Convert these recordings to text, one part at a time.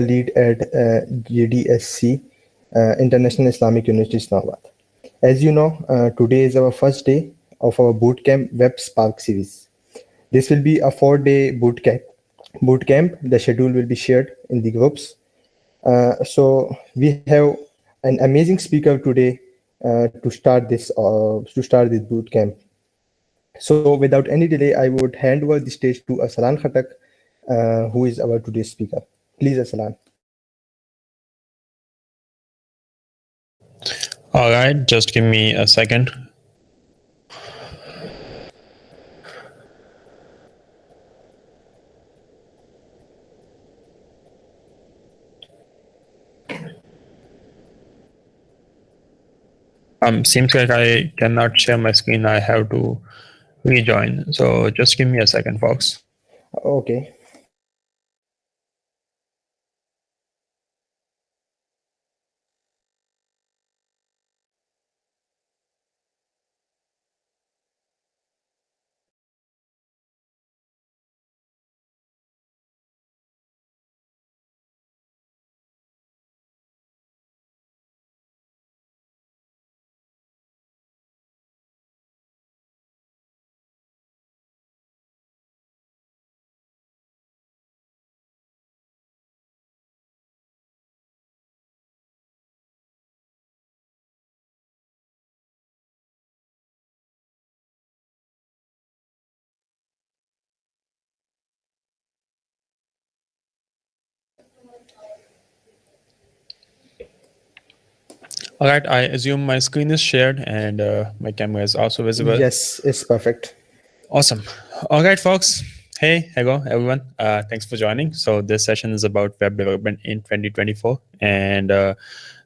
lead at GDSC International Islamic University Islamabad. As you know, today is our first day of our bootcamp Web Spark series. This will be a 4-day bootcamp. The schedule will be shared in the groups. So we have an amazing speaker today to start this bootcamp. So without any delay, I would hand over the stage to Aslan Khatak, who is our today's speaker. Please, Aslan. All right, just give me a second. Seems like I cannot share my screen. I have to rejoin. So just give me a second, folks. Okay. All right, I assume my screen is shared and my camera is also visible. Yes, it's perfect. Awesome. All right, folks. Hey, hello, everyone. Thanks for joining. So this session is about web development in 2024, and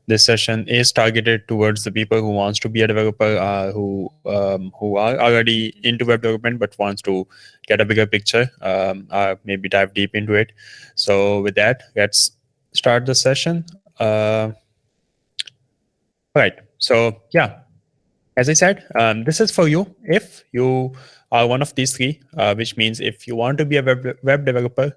this session is targeted towards the people who wants to be a developer, who are already into web development but wants to get a bigger picture, maybe dive deep into it. So with that, let's start the session. Right. So yeah, as I said, this is for you if you are one of these three, which means if you want to be a web developer,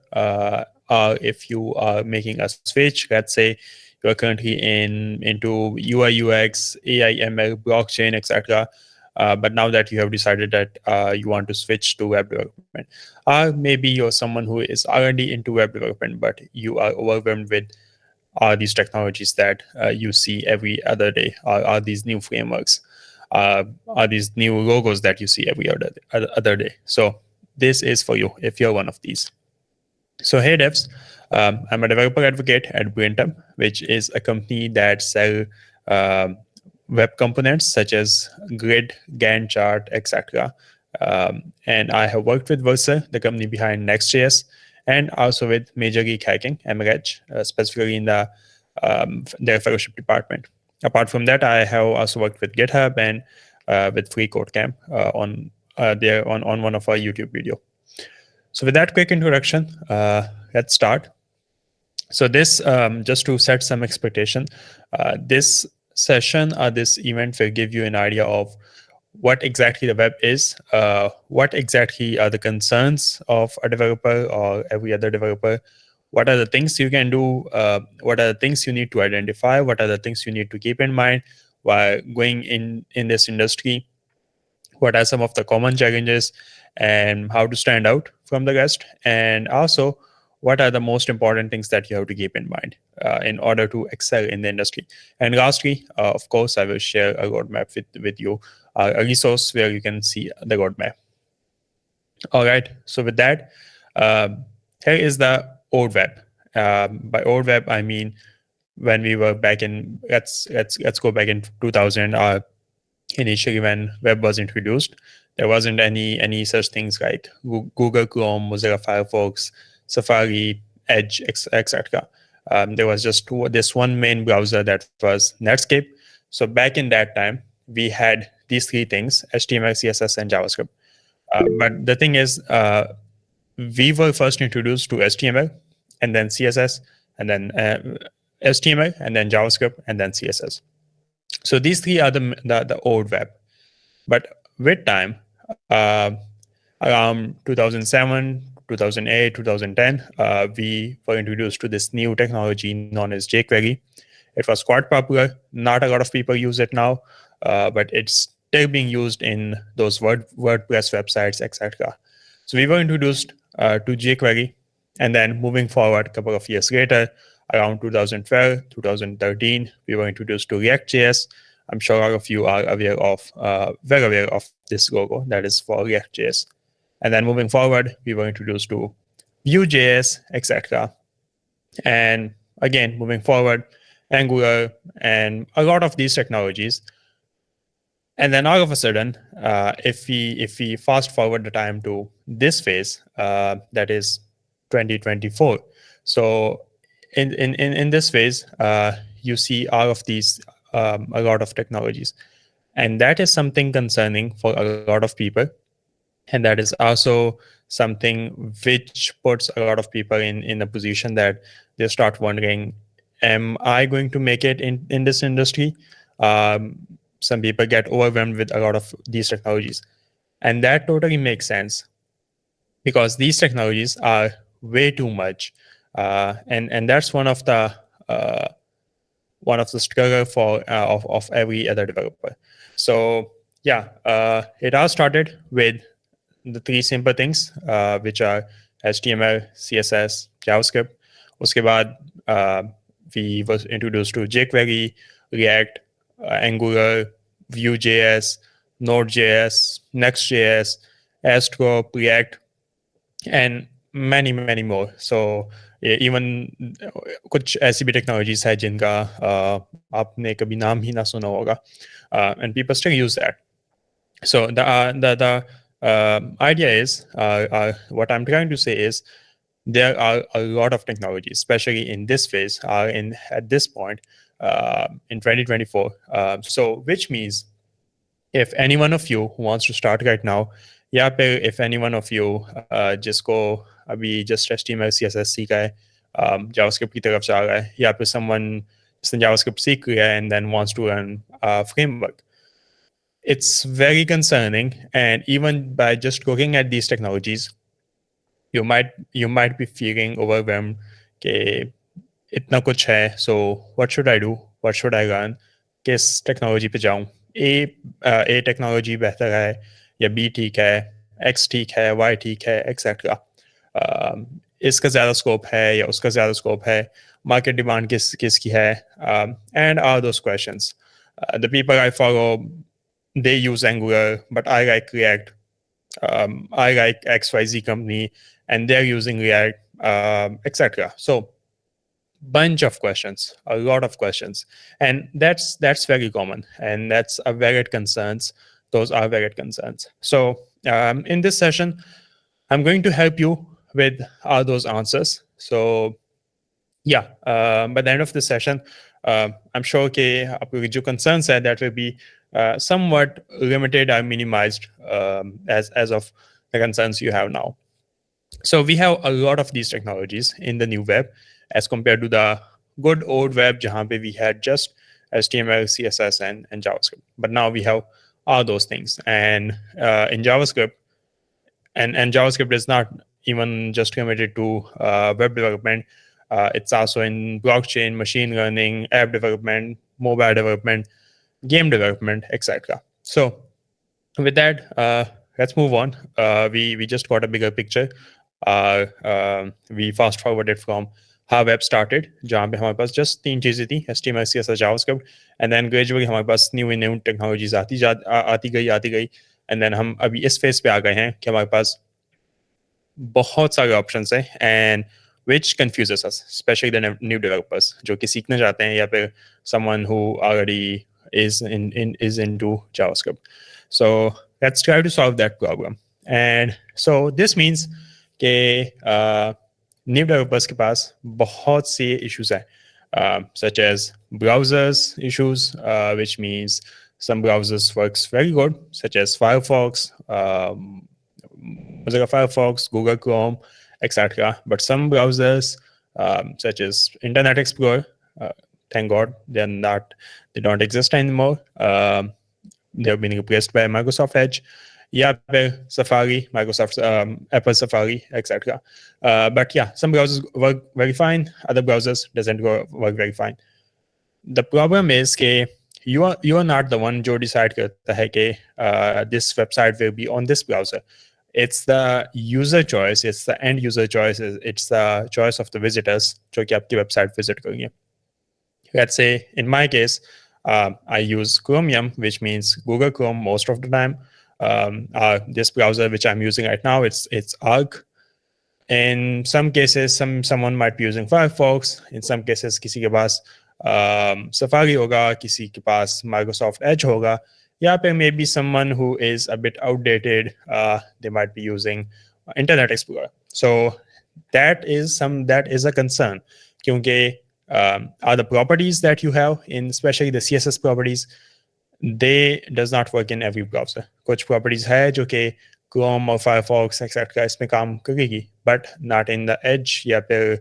or if you are making a switch, let's say you are currently into UI UX, AI ML, blockchain, etc. But now that you have decided that you want to switch to web development, or maybe you're someone who is already into web development, but you are overwhelmed with are these technologies that you see every other day, are these new frameworks, are these new logos that you see every other day. So this is for you if you're one of these. So hey devs, I'm a developer advocate at Brintum, which is a company that sell web components such as Grid, Gantt chart, etc. And I have worked with Versa, the company behind Next.js, and also with Major Geek Hacking, MRH, specifically in their fellowship department. Apart from that, I have also worked with GitHub and with Free Code Camp on one of our YouTube video. So with that quick introduction, let's start. So this, just to set some expectation, this session or this event will give you an idea of what exactly the web is, what exactly are the concerns of a developer or every other developer, what are the things you can do, what are the things you need to identify, what are the things you need to keep in mind while going in this industry, what are some of the common challenges and how to stand out from the rest, and also what are the most important things that you have to keep in mind in order to excel in the industry. And lastly, of course, I will share a roadmap with you, a resource where you can see the roadmap. All right, so with that, here is the old web. By old web, I mean when we were back in, let's go back in 2000. Initially, when web was introduced, there wasn't any such things like Google Chrome, Mozilla Firefox, Safari, Edge, etc. There was just this one main browser that was Netscape. So back in that time, we had these three things: HTML, CSS, and JavaScript. But the thing is, we were first introduced to HTML, and then CSS, and then HTML, and then JavaScript, and then CSS. So these three are the old web. But with time, around 2007, 2008, 2010, we were introduced to this new technology known as jQuery. It was quite popular. Not a lot of people use it now, but it's still being used in those WordPress websites, etc. So we were introduced to jQuery, and then moving forward, a couple of years later, around 2012, 2013, we were introduced to React.js. I'm sure all of you are aware of, well aware of this logo that is for React.js. And then moving forward, we were introduced to Vue.js, etc. And again, moving forward, Angular, and a lot of these technologies. And then all of a sudden, if we fast forward the time to this phase, that is 2024. So in this phase, you see all of these, a lot of technologies, and that is something concerning for a lot of people. And that is also something which puts a lot of people in a position that they start wondering, am I going to make it in this industry? Some people get overwhelmed with a lot of these technologies, and that totally makes sense because these technologies are way too much, and that's uh, one of the struggle for of every other developer. So yeah, it all started with the three simple things, which are HTML, CSS, JavaScript. उसके बाद we was introduced to jQuery, React, Angular, Vue.js, Node.js, Next.js, Astro, React, and many more. So even कुछ ऐसी भी technologies है जिनका आपने कभी नाम ही ना सुना होगा, and people still use that. So the idea is, what I'm trying to say is, there are a lot of technologies, especially in this phase, in at this point, in 2024. So which means if any one of you who wants to start right now, या फिर if any one of you जिसको अभी just HTML CSS सीखा है, JavaScript की तरफ जा रहा है, या फिर someone जिसने JavaScript सीख लिया है and then wants to learn framework, it's very concerning. And even by just looking at these technologies, you might be feeling overwhelmed कि इतना कुछ है, so what should I do, what should I learn, किस technology पे जाऊं, ए technology बेहतर है या बी ठीक है, एक्स ठीक है, वाई ठीक है, एक्सेट्रा, इसका ज़्यादा स्कोप है या उसका ज़्यादा स्कोप है, मार्केट डिमांड किसकी है, and are those questions. The people I follow, they use Angular, but I like React. I like XYZ company, and they're using React, etc. So bunch of questions, a lot of questions, and that's very common, and that's a valid concerns. Those are valid concerns. So in this session, I'm going to help you with all those answers. So yeah, by the end of the session, I'm sure आपको जो concerns है, that will be somewhat limited or minimized, as of the concerns you have now. So we have a lot of these technologies in the new web as compared to the good old web, jahan pe we had just HTML, CSS, and JavaScript. But now we have all those things. And in JavaScript, and JavaScript is not even just limited to web development. It's also in blockchain, machine learning, app development, mobile development, game development, etc. So with that, let's move on. We just got a bigger picture. We fast forwarded from how web started, जहाँ पे हमारे पास just तीन चीजें थी, HTML, CSS, JavaScript, and then gradually हमारे पास new technologies आती गई, and then हम अभी इस phase पे आ गए हैं कि हमारे पास बहुत सारे options हैं, and which confuses us, especially the new developers जो कि सीखना चाहते हैं, या फिर someone who already is into JavaScript. So let's try to solve that problem. And so this means कि new developers के पास बहुत से issues हैं, such as browsers issues, which means some browsers works very good, such as Firefox, Mozilla Firefox, Google Chrome, etc. But some browsers, such as Internet Explorer, thank God they don't exist anymore. They've been replaced by Microsoft Edge. या फिर Safari, Microsoft, Apple Safari, etc. But yeah, some browsers work very fine. Other browsers doesn't work very fine. The problem is that you are not the one जो decide करता है कि this website will be on this browser. It's the user choice, it's the end user choice, it's the choice of the visitors जो कि आपकी website visit करेंगे. Let's say in my case, I use Chromium, which means Google Chrome most of the time. This browser which I'm using right now, it's Arc. In some cases, someone might be using Firefox. In some cases, किसी के पास Safari होगा, किसी के पास Microsoft Edge होगा, या फिर maybe someone who is a bit outdated, they might be using Internet Explorer. So that is a concern, क्योंकि are the properties that you have in especially the CSS properties, they does not work in every browser. कुछ properties है जो कि Chrome और Firefox etc. इसमें काम करेगी, but not in the Edge या फिर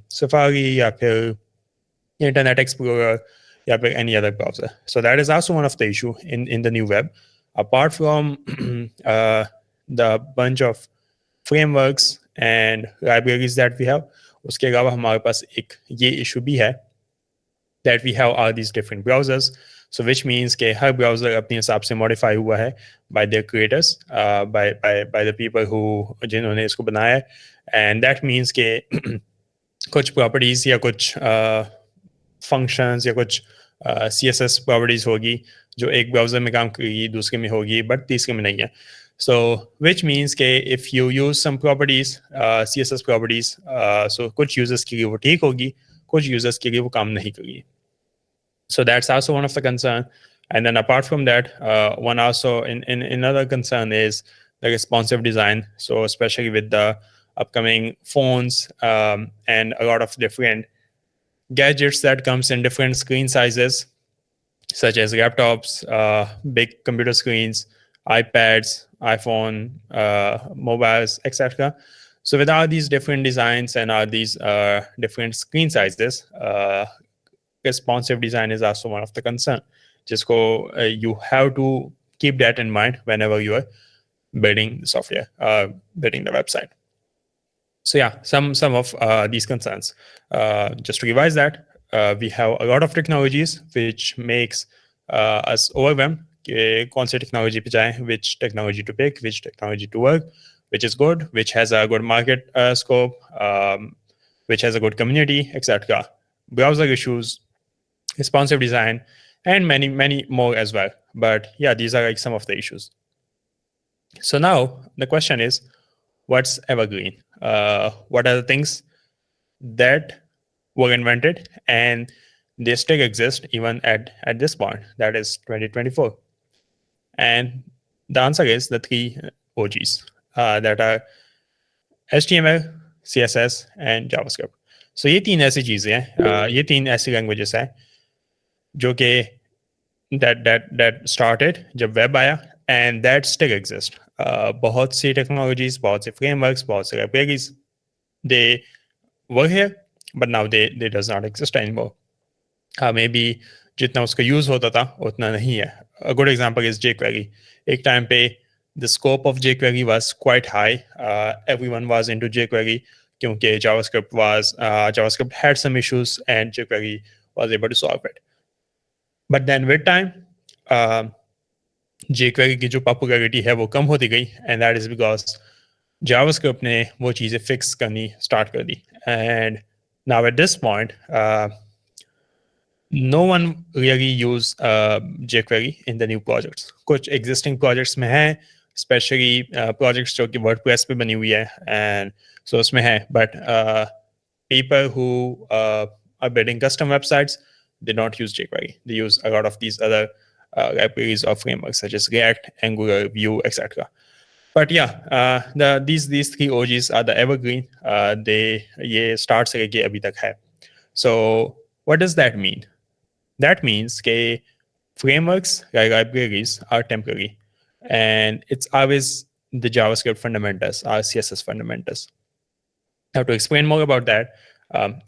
Safari या फिर Internet Explorer या फिर any other browser. So that is also one of the issue in the new web. Apart from the bunch of frameworks and libraries that we have, उसके अलावा हमारे पास एक ये issue भी है that we have all these different browsers. So which means कि हर browser अपने हिसाब से modify हुआ है by their creators, by the people who जिन्होंने इसको बनाया है, and that means कि कुछ properties या कुछ functions या कुछ CSS properties होगी जो एक browser में काम करेगी, दूसरे में होगी, but तीसरे में नहीं है. So which means कि if you use some properties, CSS properties, so कुछ users के लिए वो ठीक होगी, कुछ users के लिए वो काम नहीं करेगी. So that's also one of the concern. And then apart from that, one also in another concern is the responsive design. So especially with the upcoming phones and a lot of different gadgets that comes in different screen sizes, such as laptops, big computer screens, iPads, iPhone, mobiles, etc. So with all these different designs and all these different screen sizes, responsive design is also one of the concern. You have to keep that in mind whenever you are building the software, building the website. So yeah, some of these concerns. Just to revise that, we have a lot of technologies which makes us overwhelmed. कौन सी technology पे जाएं, which technology to pick, which technology to work, which is good, which has a good market scope, which has a good community, etc. Browser issues, responsive design, and many more as well. But yeah, these are like some of the issues. So now the question is, what's evergreen? What are the things that were invented and they still exist even at this point, that is 2024? And the answer is the three OGs that are HTML, CSS, and JavaScript. So ये तीन ऐसी चीजें हैं, ये तीन ऐसी languages हैं जो कि that started जब web आया and that still exist. बहुत सी technologies, बहुत से frameworks, बहुत से libraries, they were here, but now they does not exist anymore. Maybe जितना उसका यूज होता था उतना नहीं है. A good example is jQuery. एक टाइम पे the scope of jQuery was quite high. Everyone was into jQuery क्योंकि JavaScript had some issues and jQuery was able to solve it. But then with time, jQuery की जो popularity है वो कम होती गई, and that is because JavaScript ने वो चीज़ें fix करनी start कर दी. And now at this point, no one really use jQuery in the new projects. कुछ existing projects में हैं, especially projects जो कि WordPress पे बनी हुई है, and so उसमें है. But people who are building custom websites, they don't use jQuery. They use a lot of these other libraries or frameworks such as React, Angular, Vue, etc. But yeah, these three OGs are the evergreen. ये start से लेके अभी तक है. So what does that mean? That means that frameworks like libraries are temporary, and it's always the JavaScript fundamentals or CSS fundamentals. Now, to explain more about that,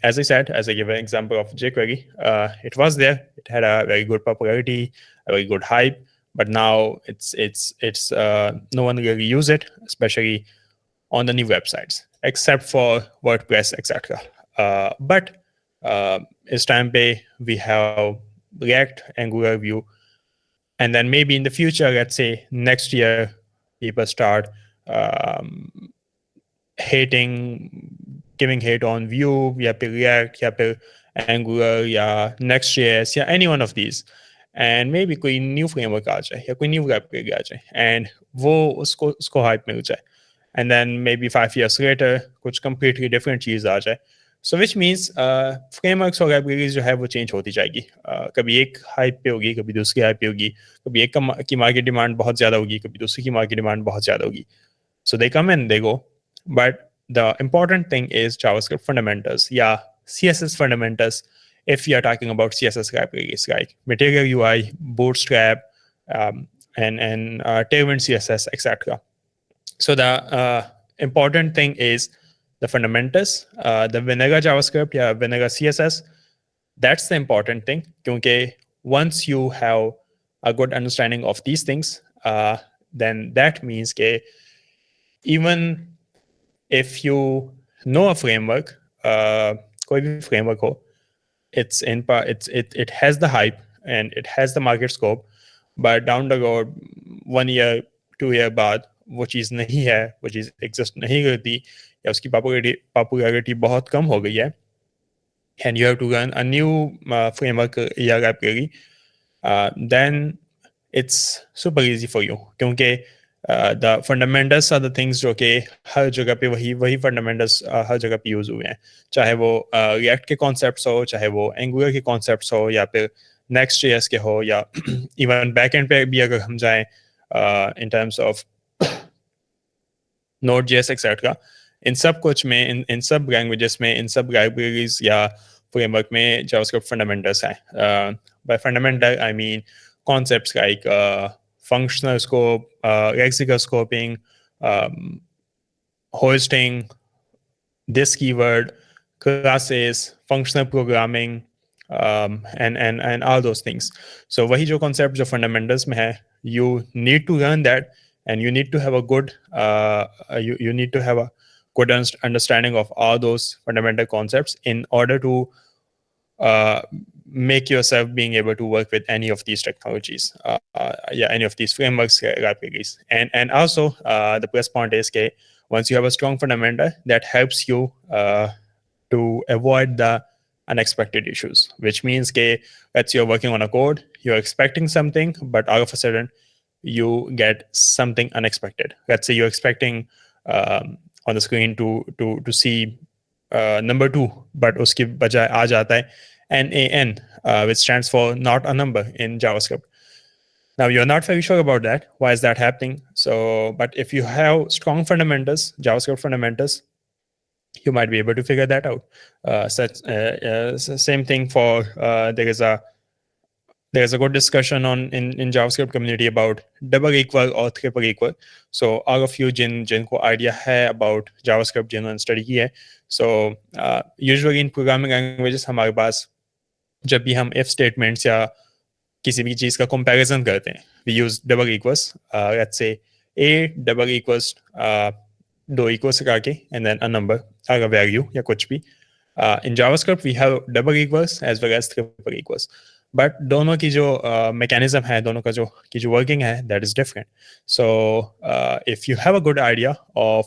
as I said, as I give an example of jQuery, it was there. It had a very good popularity, a very good hype. but now it's no one really use it, especially on the new websites, except for WordPress, etc. But इस time पे we have React, Angular, Vue, and then maybe in the future, let's say next year, people start um, hating, giving hate on Vue या फिर React या फिर Angular या Next.js या any one of these, and maybe कोई new framework आ जाए या कोई new library आ जाए, and वो उसको hype मिल जाए, and then maybe 5 years later कुछ completely different चीज़ आ जाए. So which means frameworks और libraries जो है वो change होती जाएगी. कभी एक hype पे होगी, कभी दूसरी hype पे होगी, कभी एक की market demand बहुत ज़्यादा होगी, कभी दूसरी की market demand बहुत ज़्यादा होगी. So they come and they go. But the important thing is JavaScript fundamentals. Yeah, CSS fundamentals. If you are talking about CSS libraries like Material UI, Bootstrap, and Tailwind CSS, etc. So the important thing is the fundamentals, the vanilla JavaScript, yeah, vanilla CSS. That's the important thing. Because once you have a good understanding of these things, then that means that even if you know a framework, कोई भी framework हो, it has the hype and it has the market scope, but down the road, 1 year, 2 year बाद वो चीज़ नहीं है, वो चीज़ exist नहीं करती, या उसकी popularity बहुत कम हो गई है, and you have to run a new framework या library, then it's super easy for you, क्योंकि the fundamentals are the things जो कि हर जगह पे वही fundamentals हर जगह पे यूज हुए हैं, चाहे वो React के concepts हो, चाहे वो Angular के concepts हो, या फिर Next.js के हो, या even backend पे भी अगर हम जाएं in terms of Node.js, etc. इन सब कुछ में, इन सब languages में, इन सब libraries या framework में JavaScript fundamentals हैं. By fundamental, I mean concepts like functional scope, lexical scoping, hosting, this keyword, classes, functional programming, and all those things. So वही जो concept जो fundamentals में है, you need to learn that, and you need to have a good you need to have a good understanding of all those fundamental concepts in order to make yourself being able to work with any of these technologies, any of these frameworks, libraries. And also the plus point is that once you have a strong fundamental, that helps you to avoid the unexpected issues, which means that let's say you're working on a code, you're expecting something, but all of a sudden you get something unexpected. Let's say you're expecting on the screen to see number 2, but उसकी बजाय आ जाता है NaN, which stands for not a number in JavaScript. Now, you're not very sure about that. Why is that happening? So, but if you have strong fundamentals, JavaScript fundamentals, you might be able to figure that out. Same thing for there is a good discussion in JavaScript community about double equal or triple equal. So all of you जिनको idea है about JavaScript, जिन्होंने study की है, so usually in programming languages हमारे पास जब भी हम if statements या किसी भी चीज़ का comparison करते हैं, we use double equals. Let's say a double equals दो equals लगा के and then a number, a value या कुछ भी. In JavaScript we have double equals as well as triple equals. But दोनों की जो mechanism है, दोनों का जो working है, that is different. So if you have a good idea of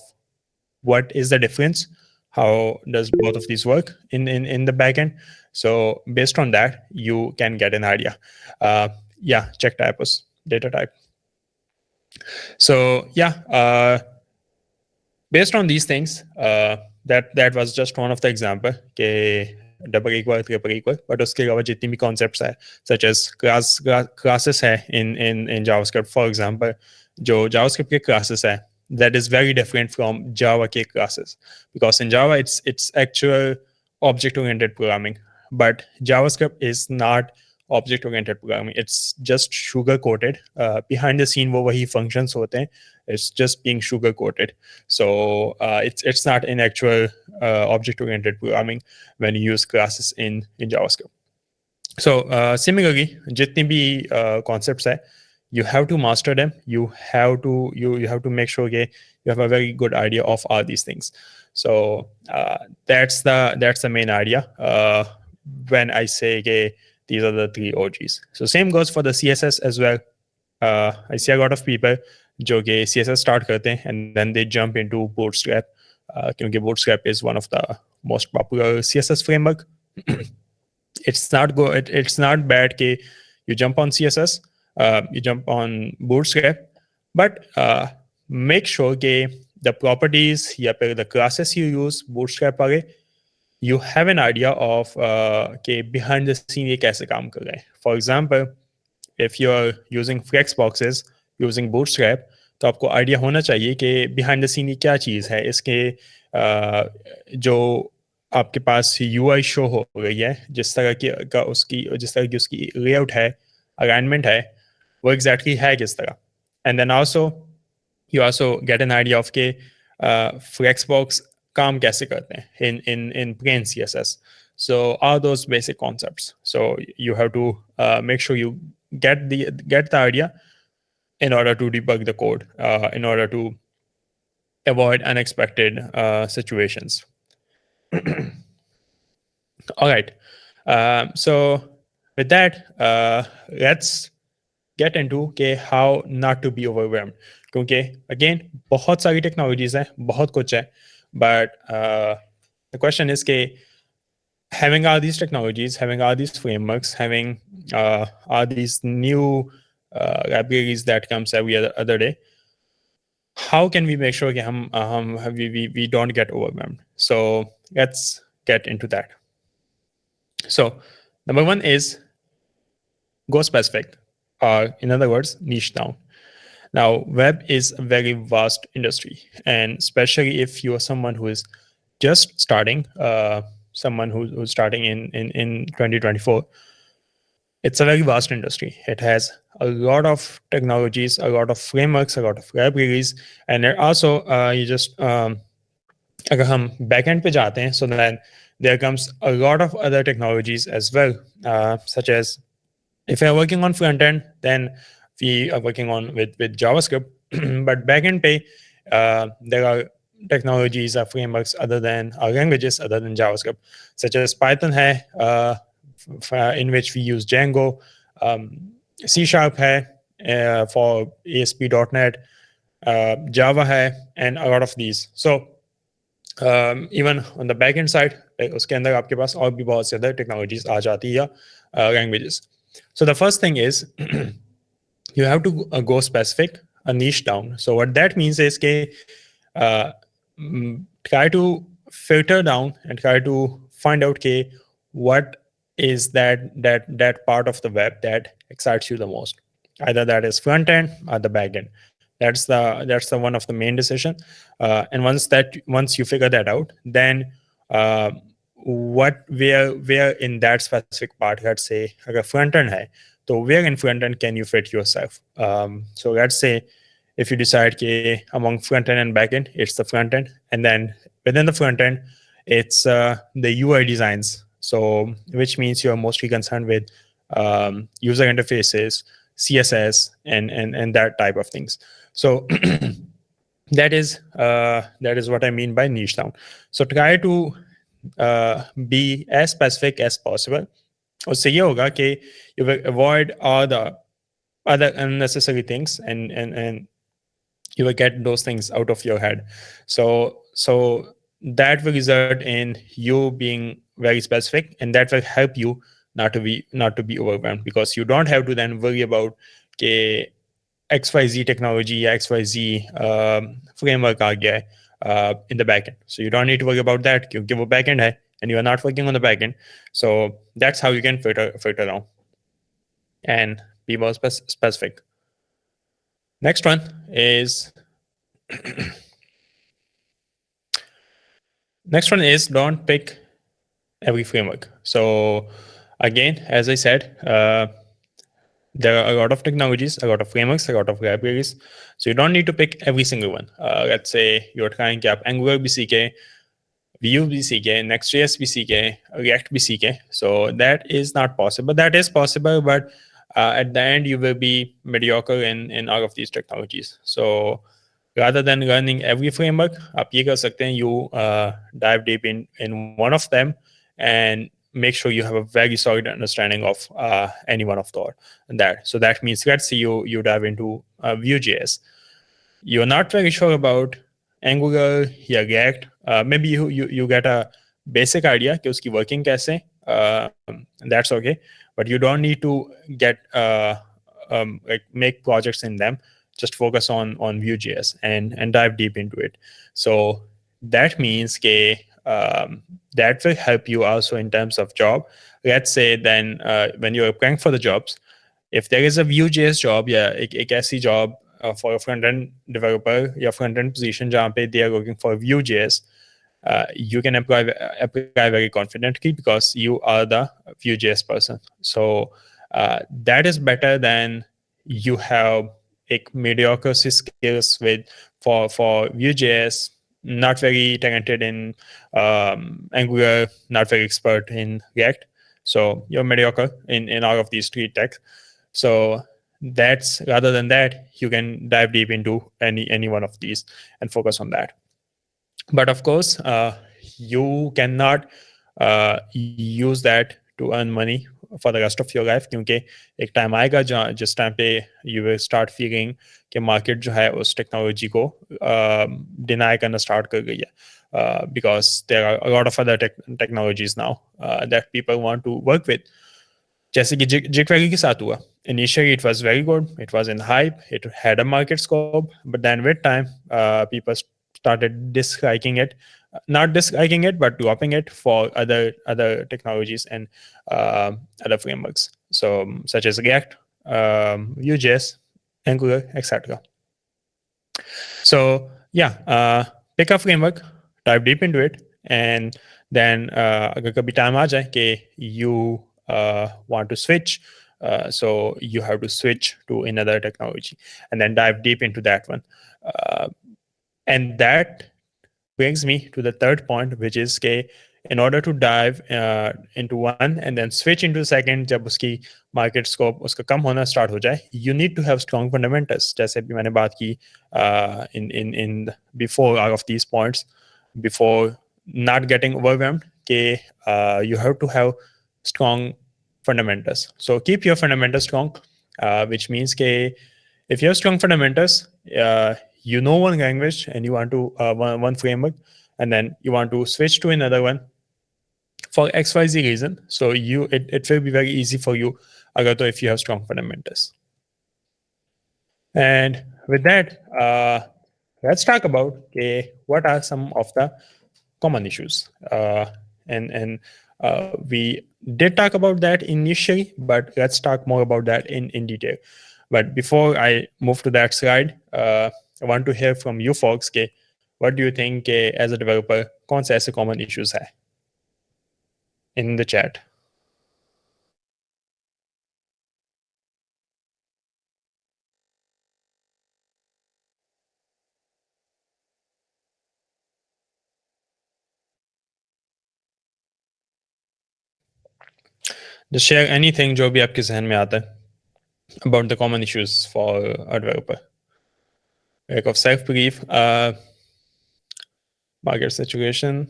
what is the difference, how does both of these work in the backend, so based on that you can get an idea. Check typos, data type. So based on these things, that was just one of the example के double equal, triple equal, but उसके अलावा जितनी भी concepts है, such as classes है in JavaScript, for example, जो JavaScript के classes है, that is very different from Java के classes, because in Java it's actual object-oriented programming, but JavaScript is not object-oriented programming. It's just sugar-coated. Behind the scene, वो वही functions होते हैं. It's just being sugar-coated. So it's not in actual object-oriented programming when you use classes in JavaScript. So similarly, जितनी भी concepts है, you have to master them. You have to make sure that you have a very good idea of all these things. So that's the main idea when I say okay, these are the three OGs. So same goes for the CSS as well. I see a lot of people जो कि CSS start करते हैं and then they jump into Bootstrap, क्योंकि Bootstrap is one of the most popular CSS framework. It's not bad कि you jump on CSS, you jump on Bootstrap, but make sure कि the properties या फिर the classes you use Bootstrap वाले, you have an idea of कि behind the scene ये कैसे काम कर रहे हैं. For example, if you're using Flexboxes using Bootstrap, तो आपको आइडिया होना चाहिए कि बिहाइंड द सीन ये क्या चीज़ है. इसके जो आपके पास UI शो हो रही है, जिस तरह की उसकी लेआउट है, अलाइनमेंट है, वो एग्जैक्टली है किस तरह. And then also you also get an idea of के Flexbox काम कैसे करते हैं in plain CSS. So all those basic concepts. So you have to make sure you get the idea in order to debug the code, in order to avoid unexpected situations. All right. So with that, let's get into how not to be overwhelmed. क्योंकि again बहुत सारी technologies हैं, बहुत कुछ है, but the question is कि having all these technologies, having all these frameworks, having all these new libraries that comes every other day, how can we make sure that we don't get overwhelmed? So let's get into that. So number one is go specific, or in other words, niche down. Now, web is a very vast industry, and especially if you are someone who is just starting, someone who's starting in 2024, it's a very vast industry. It has a lot of technologies, a lot of frameworks, a lot of libraries, and there also you just अगर हम backend पे जाते हैं, so then there comes a lot of other technologies as well, such as if you're working on front end, then we are working on with JavaScript, but backend pay, there are technologies or frameworks other than or languages other than JavaScript, such as Python hai, in which we use Django, C# hai for ASP.NET, Java hai, and a lot of these. So even on the backend side, उसके अंदर आपके पास और भी बहुत ज़्यादा technologies आ जाती है, languages. So the first thing is you have to go specific, a niche down. So what that means is that try to filter down and try to find out what is that part of the web that excites you the most. Either that is front end or the back end. That's the one of the main decision. And once you figure that out, then where in that specific part, let's say like a front end hai, so where in front end can you fit yourself? So let's say if you decide among front end and back end, it's the front end, and then within the front end, it's the UI designs. So which means you're mostly concerned with user interfaces, CSS, and that type of things. So that is what I mean by niche down. So try to be as specific as possible. उससे ये होगा कि you will avoid all the other unnecessary things and you will get those things out of your head. So that will result in you being very specific, and that will help you not to be overwhelmed, because you don't have to then worry about XYZ technology, XYZ framework aa gaya hai, in the backend. So you don't need to worry about that because वो backend hai and you are not working on the backend. So that's how you can filter down and be more specific. Next one is don't pick every framework. So again, as I said, there are a lot of technologies, a lot of frameworks, a lot of libraries. So you don't need to pick every single one. Let's say you're trying to Angular BCK, Vue BCK, Next.js BCK, React BCK. So that is not possible. That is possible, but at the end you will be mediocre in all of these technologies. So rather than learning every framework, आप ये कर सकते हैं, you dive deep in one of them and make sure you have a very solid understanding of any one of that. So that means, let's say you dive into Vue.js. You're not very sure about Angular या React. Maybe you get a basic idea कि उसकी working कैसे. That's okay, but you don't need to get like make projects in them. Just focus on Vue.js and dive deep into it. So that means that will help you also in terms of job. Let's say then when you're applying for the jobs, if there is a Vue.js job, yeah, एक ऐसी job for a front-end developer या front-end position जहाँ पे they are looking for Vue.js, you can apply very confidently because you are the Vue.js person. So that is better than you have mediocre skills with for Vue.js, not very talented in Angular, not very expert in React. So you're mediocre in all of these three tech. So that's, rather than that, you can dive deep into any one of these and focus on that. But of course, you cannot use that to earn money for the rest of your life, क्योंकि एक time आएगा जिस time पे you will start feeling कि market जो है उस technology को deny करना start कर गई है, because there are a lot of other technologies now that people want to work with. जैसे कि jQuery के साथ हुआ. Initially, it was very good. It was in hype. It had a market scope. But then with time, people started disliking it. Not disliking it, but dropping it for other technologies and other frameworks. So, such as React, Vue.js, Angular, etc. So, yeah, pick a framework, dive deep into it, and then अगर कभी time आ जाए कि you want to switch, so you have to switch to another technology and then dive deep into that one. And that brings me to the third point, which is in order to dive into one and then switch into the second, जब उसकी market scope उसका कम होना start हो जाए, you need to have strong fundamentals. जैसे भी मैंने बात की in before all of these points, before not getting overwhelmed, you have to have strong fundamentals. So keep your fundamentals strong, which means if you have strong fundamentals, you know one language and you want to one framework, and then you want to switch to another one for XYZ reason. So it will be very easy for you, if you have strong fundamentals. And with that, let's talk about what are some of the common issues. And we did talk about that initially, but let's talk more about that in detail. But before I move to that slide, I want to hear from you folks. What do you think as a developer, कौन से ऐसे common issues है in the chat? Just share anything जो भी आपके जहन में आता है about the common issues for a developer. Lack of self-belief, market saturation,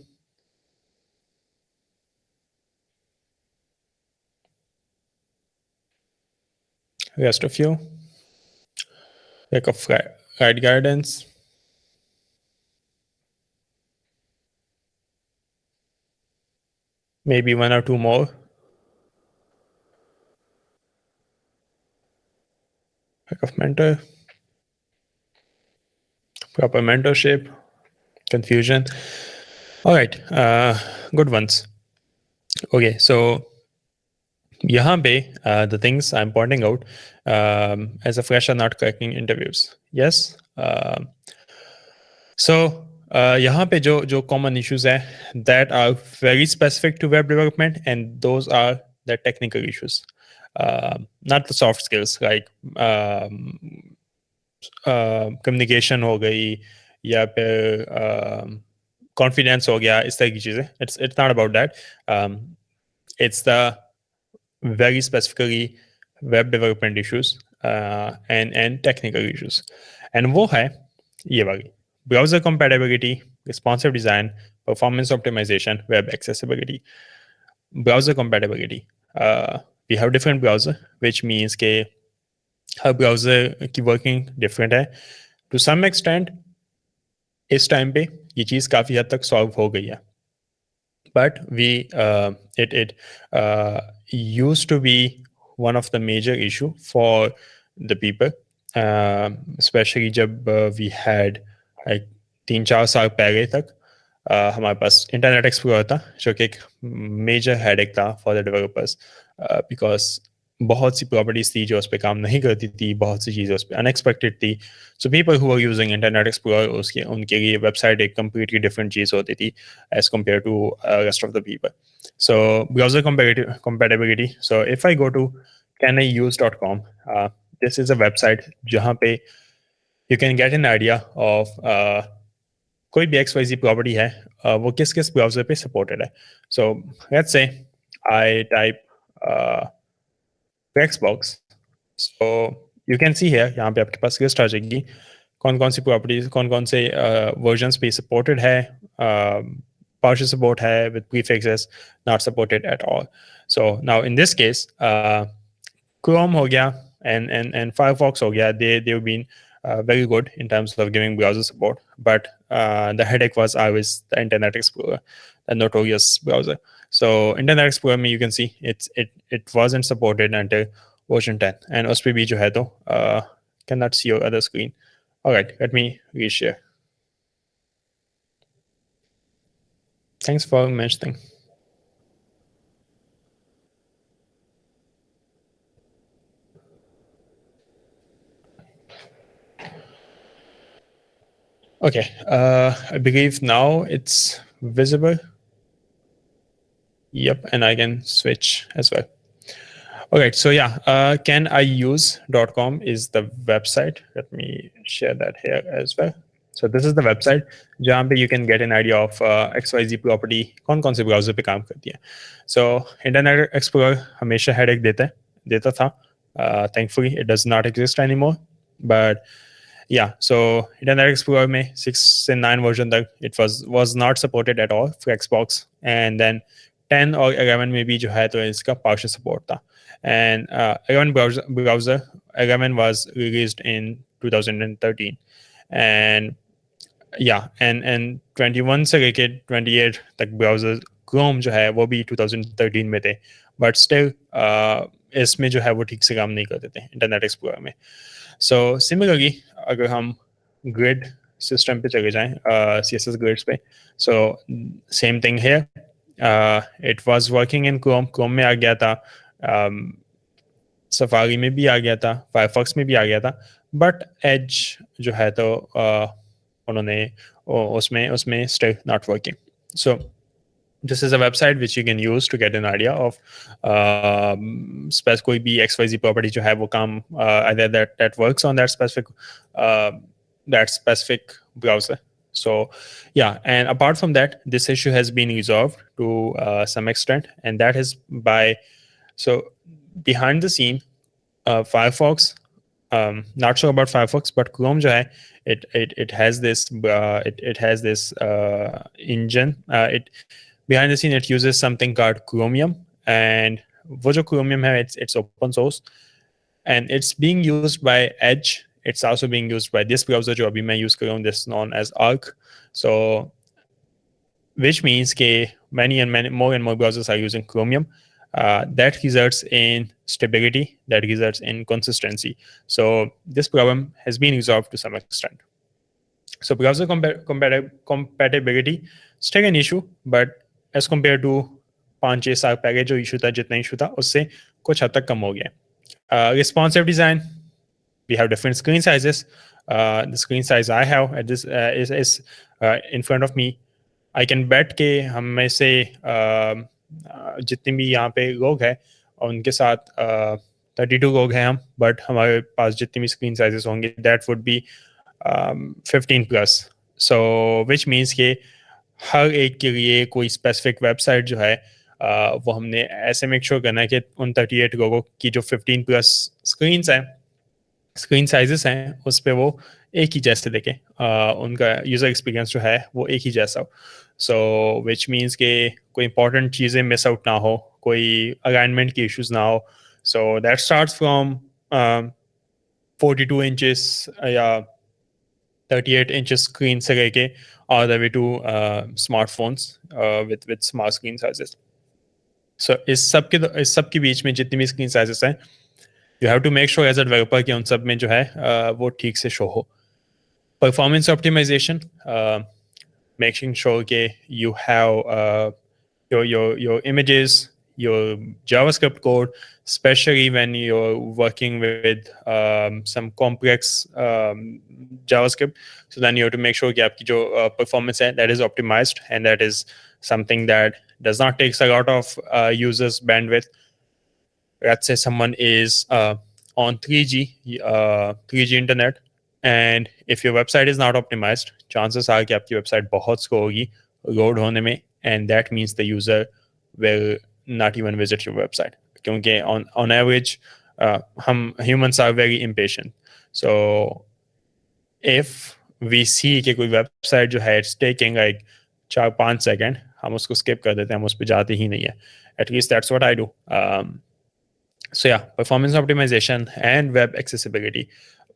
rest of you, lack of right guidance, maybe one or two more. Lack of mentor, proper mentorship, confusion. All right, good ones. Okay, so यहाँ पे the things I'm pointing out as a fresher not cracking interviews. Yes. So यहाँ पे जो common issues है that are very specific to web development, and those are the technical issues, not the soft skills like communication हो गई या फिर confidence हो गया, इस तरह की चीजें. It's not about that. It's the very specifically web development issues and technical issues, and वो है ये वाली browser compatibility, responsive design, performance optimization, web accessibility. Browser compatibility, we have different browser, which means के हर browser की working different है to some extent. इस time पे ये चीज़ काफ़ी हद तक सॉल्व हो गई है, but it used to be one of the major issue for the people, especially जब we had like 3-4 साल पहले तक हमारे पास इंटरनेट एक्सप्लोरर था, जो कि एक मेजर हेडेक था फॉर द डेवलपर्स, बिकॉज बहुत सी प्रॉपर्टीज थी जो उस पर काम नहीं करती थी, बहुत सी चीज़ें उस पर अनएक्सपेक्टेड थी. So people who are using Internet Explorer, उसके उनके लिए वेबसाइट एक कम्प्लीटली डिफरेंट चीज़ होती थी as compared to rest of the people. So browser compatibility. So if I go to caniuse.com, this is a website जहाँ पे you can get an idea of कोई भी XYZ प्रॉपर्टी है, वो किस किस ब्राउजर पे सपोर्टेड है. So let's say I type Flexbox. So you can see here, यहाँ पे आपके पास लिस्ट आ जाएगी कौन कौन सी प्रॉपर्टीज, कौन कौन से वर्जन्स पे सपोर्टेड है, partial support है with prefixes, not supported at all. So now in this case, Chrome हो गया and Firefox हो गया, they've been very good in terms of giving browser support, but the headache was always the Internet Explorer, the notorious browser. So Internet Explorer में you can see it wasn't supported until version 10, and उस पे भी जो है तो cannot see your other screen. All right, let me reshare. Thanks for mentioning. Okay, I believe now it's visible. Yep, and I can switch as well. All right, so yeah, caniuse.com is the website. Let me share that here as well. So this is the website जहाँ पे you can get an idea of XYZ property कौन कौन से browser पे काम करती है. So Internet Explorer हमेशा headache देता था. Thankfully it does not exist anymore. But yeah, so Internet Explorer में 6 and 9 version तक it was not supported at all for Xbox, and then 10 और 11 में भी जो है तो इसका partial support था. And 11 browser 11 was released in 2013, and yeah, and 21 से लेके 28 तक ब्राउजर क्रोम जो है वो भी 2013 में थे, बट स्टिल इसमें जो है वो ठीक से काम नहीं करते थे इंटरनेट एक्सप्लोरर में. सो सिमिलरली अगर हम ग्रिड सिस्टम पे चले जाएं, CSS ग्रिड्स पे, सो सेम थिंग है. It was working in Chrome में आ गया था, सफारी में भी आ गया था, फायरफॉक्स में भी आ गया था, बट एज जो है तो उन्होंने उसमें still not working. So this is a website which you can use to get an idea of कोई भी XYZ property जो है वो काम either that works on that specific browser. So yeah, and apart from that, this issue has been resolved to some extent, and that is by, so behind the scene, Firefox, not sure about Firefox, but Chrome जो है, it has this engine. It behind the scene it uses something called Chromium, and वो जो Chromium है, it's open source, and it's being used by Edge. It's also being used by this browser जो अभी मैं use कर रहा हूँ, this known as Arc. So which means that many more and more browsers are using Chromium. That results in stability, that results in consistency. So this problem has been resolved to some extent. So browser compatibility still an issue, but as compared to 5-6 साल पहले जो issue था, जितना issue था, उससे कुछ हद तक कम हो गया. Responsive design, we have different screen sizes. The screen size I have at this is in front of me. I can bet के हम में से जितने भी यहाँ पे लोग हैं उनके साथ 32 लोग हैं हम, बट हमारे पास जितनी भी स्क्रीन साइजेस होंगे that would be 15+. So which means के हर एक के लिए कोई स्पेसिफिक वेबसाइट जो है वो हमने ऐसे मेक श्योर करना है कि उन 38 लोगों की जो 15 प्लस स्क्रीन साइजेस हैं उस पर वो एक ही जैसे देखें, उनका यूज़र एक्सपीरियंस जो है वो एक ही जैसा हो. सो विच मीन्स के कोई इंपॉर्टेंट चीज़ें मिस आउट ना हो, कोई अलाइनमेंट की इश्यूज ना हो. So that starts from 42 inches या 38 inches screen से लेके all the way to smartphones with smart screen sizes. So इस सब के बीच में जितनी भी स्क्रीन साइजेस हैं, you have to make sure as a developer कि उन सब में जो है वो ठीक से शो हो. Performance optimization, making sure that you have your images, your JavaScript code, especially when you're working with some complex JavaScript. So then you have to make sure that your performance that is optimized, and that is something that does not take a lot of users bandwidth. Let's say someone is on 3G internet, and if your website is not optimized, chances are that your website बहुत slow होगी load होने में, and that means the user will not even visit your website. क्योंकि on average हम humans are very impatient. So if we see कि कोई website जो है it's taking like 4-5 सेकेंड, हम उसको skip कर देते हैं, हम उस पर जाते ही नहीं है. At least that's what I do. So yeah, performance optimization and web accessibility.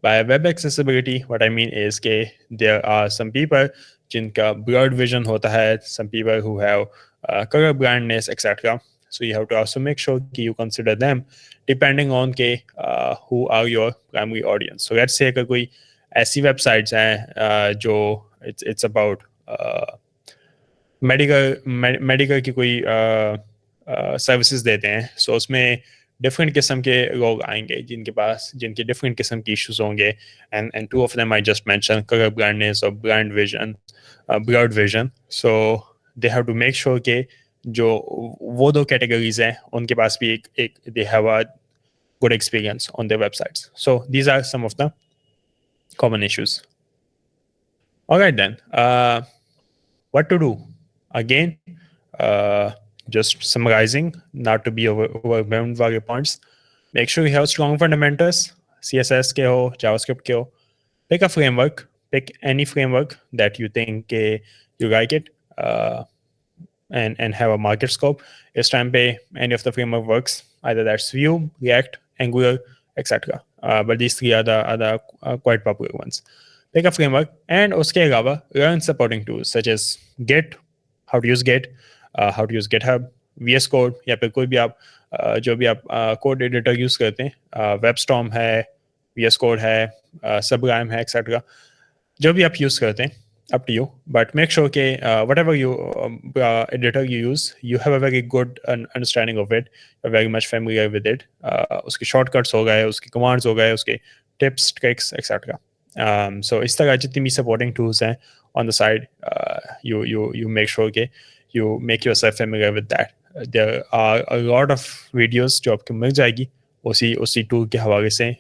By web accessibility, what I mean is that there are some people jinka blurred vision hota hai, some people who have color blindness, etc. So you have to also make sure that you consider them depending on who are your primary audience. So let's say कि कोई ऐसी websites हैं जो it's about medical की कोई services देते हैं. सो उसमें डिफरेंट किस्म के लोग आएंगे जिनके डिफरेंट किस्म की इश्यूज होंगे, and two of them I just mention colour blindness और blind vision, blurred vision. So they have to make sure के जो वो दो कैटेगरीज हैं उनके पास भी एक they have a good experience on their websites. So these are some of the common issues. All right then. What to do? Again, just summarizing, not to be overwhelmed by your points. Make sure you have strong fundamentals, CSS ke ho, JavaScript ke ho. Pick a framework, pick any framework that you think you like it, and have a market scope. This time pay any of the framework works, either that's Vue, React, Angular, etc. But these three are the quite popular ones. Pick a framework, and uske alawa learn supporting tools such as Git, how to use Git, how to use GitHub, VS Code, या फिर कोई भी आप जो भी आप code editor use करते हैं, वेबस्टॉर्म है, VS Code है, Sublime है, etc. जो भी आप यूज करते हैं, up to you, but make sure whatever you editor you use, you have a very good understanding of it, you're very much familiar with it. उसके shortcuts हो गए, उसके commands हो गए, उसके tips, tricks, etc. So इस तरह जितनी भी supporting tools हैं on the side, you make sure you make yourself familiar with that. There are a lot of videos जो आपको मिल जाएगी उसी tool के हवाले से.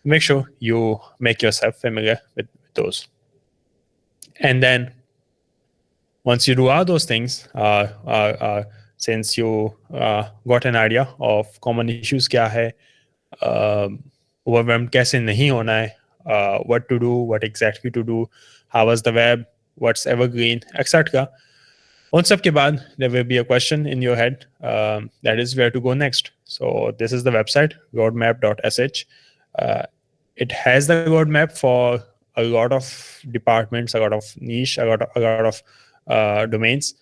Make sure you make yourself familiar with those. And then once you do all those things, since you got an idea of common issues क्या है, overwhelmed कैसे नहीं होना है, what to do, what exactly to do, how was the web, what's evergreen, etc. On सब के बाद there will be a question in your head, that is where to go next. So this is the website roadmap.sh. It has the roadmap for a lot of departments, a lot of niche, a lot of domains,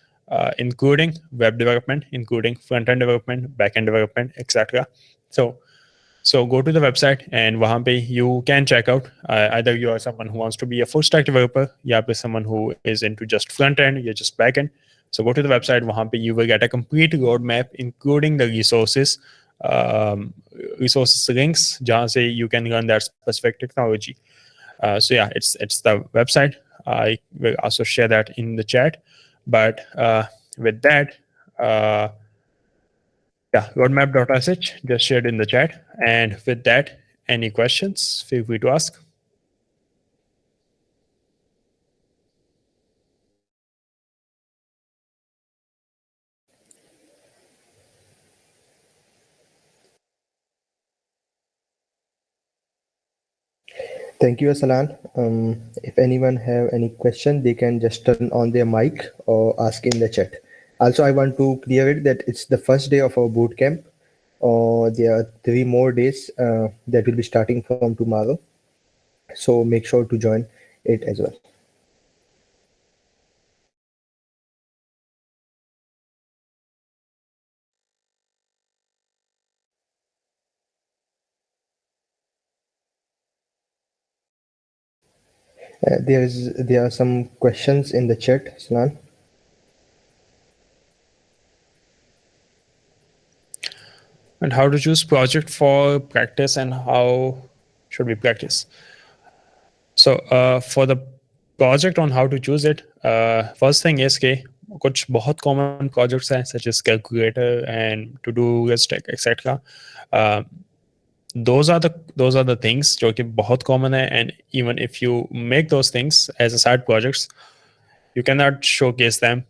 including web development, including front-end development, back-end development, etc. So go to the website, and wahan pe you can check out either you are someone who wants to be a full stack developer, ya pe someone who is into just front-end, you're just back-end. So go to the website, wahan pe you will get a complete roadmap, including the resources links jahan se you can learn that specific technology. So yeah, it's the website. I will also share that in the chat. But with that, yeah, roadmap.sh just shared in the chat. And with that, any questions, feel free to ask. Thank you, Asalan. If anyone have any question, they can just turn on their mic or ask in the chat. Also, I want to clear it that it's the first day of our boot camp. There are 3 more days that will be starting from tomorrow. So make sure to join it as well. There are some questions in the chat, Asalan. And how to choose project for practice and how should we practice. So for the project on how to choose it, first thing is कि कुछ बहुत common projects हैं such as calculator and to do list etc. Uh, those are the things जो कि बहुत common है, and even if you make those things as a side projects, you cannot showcase them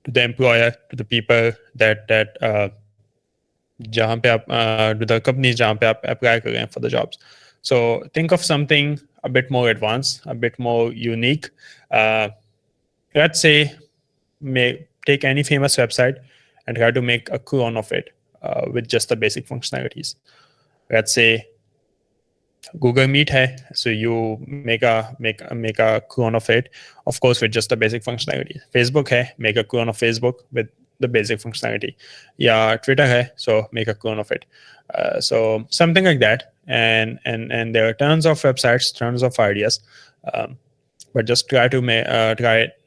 to the employer, to the people that जहाँ पे आप to the companies जहाँ पे आप apply कर रहे हैं for the jobs. So think of something a bit more advanced, a bit more unique. Uh, let's say take any famous website and try to make a clone of it with just the basic functionalities. Let's say Google Meet hai, so you make a clone of it, of course with just the basic functionality. Facebook hai, make a clone of Facebook with the basic functionality. Yeah, Twitter hai, so make a clone of it. So something like that, and there are tons of websites, tons of ideas, but just try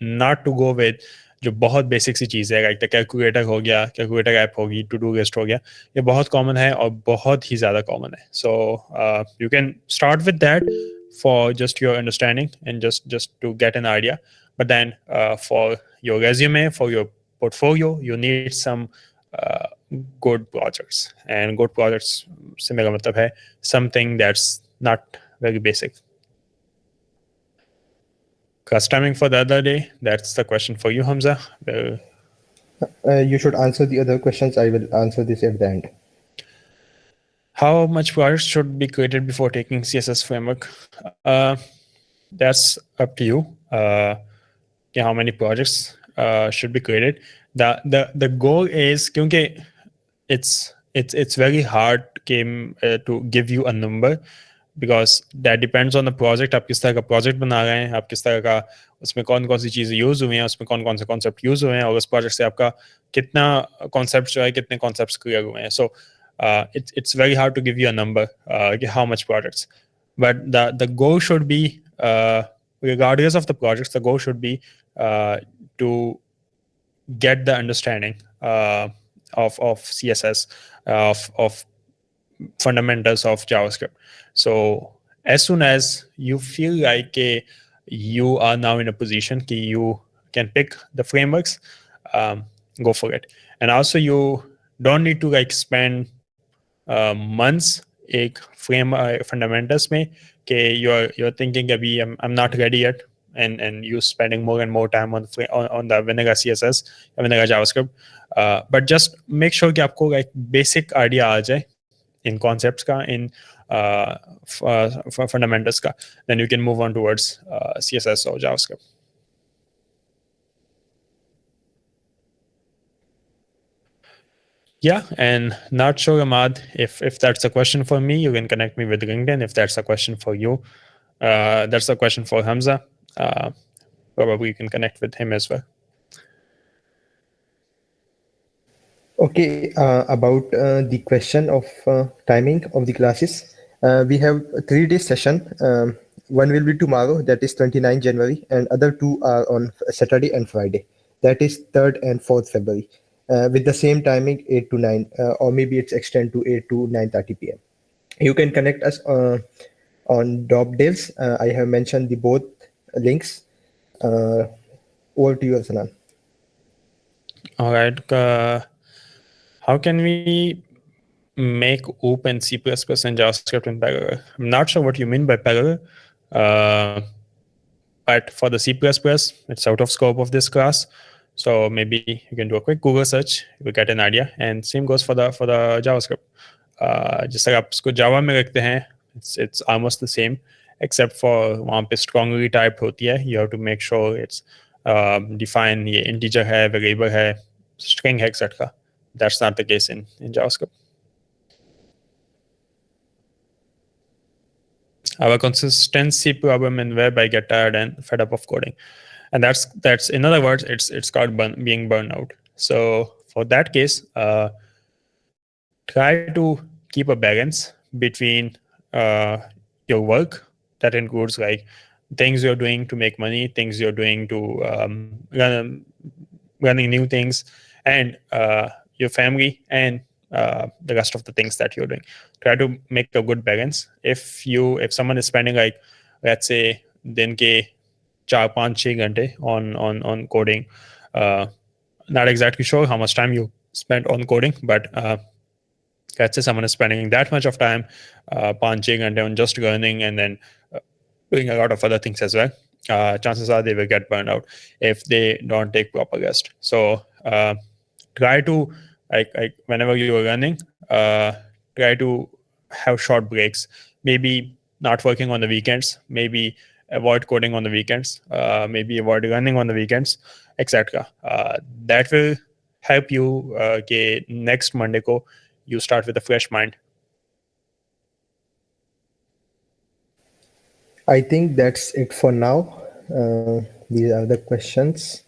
not to go with जो बहुत basic सी चीज़ है, like calculator हो गया, calculator app होगी, to do list हो गया, ये बहुत कॉमन है और बहुत ही ज़्यादा कॉमन है. So you can start with that for just your understanding and just to get an idea, but then for your resume, for your portfolio, you need some good projects, and good projects से मेरा मतलब है something that's not very basic. Customing for the other day, that's the question for you, Hamza. Well, You should answer the other questions. I will answer this at the end. how much projects should be created before taking CSS framework? That's up to you. How many projects should be created? The goal is क्योंकि it's very hard to give you a number, because that depends on the project. आप किस तरह का project बना रहे हैं, आप किस तरह का उसमें कौन कौन सी चीज़ें यूज़ हुई हैं, उसमें कौन कौन से कॉन्सेप्ट यूज़ हुए हैं, और उस प्रोजेक्ट से आपका कितना कॉन्सेप्ट जो है, कितने कॉन्सेप्ट्स क्लियर हुए हैं. सो it's very hard to give you a number, how much projects, but the goal should be, regardless of the projects, the goal should be to get the understanding of CSS, of fundamentals of JavaScript. So as soon as you feel like you are now in a position that you can pick the frameworks, go for it. And also you don't need to like spend months एक fundamentals में कि you're thinking अभी I'm not ready yet, and you spending more and more time on the vanilla CSS, vanilla JavaScript, but just make sure कि आपको like basic idea आ जाए in concepts ka, in fundamentals ka, then you can move on towards CSS or JavaScript. Yeah, and not sure, Ahmad, if that's a question for me, you can connect me with LinkedIn. If that's a question for you, that's a question for Hamza. Probably you can connect with him as well. Okay, about the question of timing of the classes, we have a 3 day session. One will be tomorrow, that is 29 January, and other two are on Saturday and Friday, that is 3rd and 4th February, with the same timing, 8 to 9, or maybe it's extend to 8 to 9:30 p.m. You can connect us on Dob Devs. I have mentioned the both links. Over to you, Sanan. All right. How can we make open C++ and JavaScript in parallel? I'm not sure what you mean by parallel, but for the C++, it's out of scope of this class. So maybe you can do a quick Google search, you get an idea, and same goes for the JavaScript. जिस तरह आप इसको Java में रखते हैं, it's almost the same except for वहाँ पे strongly typed होती है. You have to make sure it's define ये integer है, variable है, string है, etc. That's not the case in JavaScript. I have a consistency problem in web. I get tired and fed up of coding, and that's in other words, it's called being burnout. So for that case, try to keep a balance between your work that includes like things you're doing to make money, things you're doing to running new things, and your family and the rest of the things that you're doing. Try to make a good balance. If someone is spending like, let's say, दिन के 4 5 6 घंटे on coding, not exactly sure how much time you spent on coding, but let's say someone is spending that much of time, 5 6 घंटे on just learning and then doing a lot of other things as well. Chances are they will get burned out if they don't take proper rest. So try to like whenever you are running, try to have short breaks. Maybe not working on the weekends. Maybe avoid coding on the weekends. Maybe avoid running on the weekends, etc. That will help you. Next Monday ko you start with a fresh mind. I think that's it for now. These are the questions.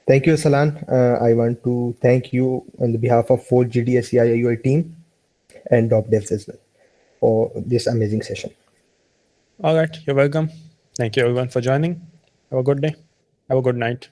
Thank you, Salan. I want to thank you on the behalf of full GDSC IIUI team and Top Devs as well for this amazing session. All right, you're welcome. Thank you everyone for joining. Have a good day. Have a good night.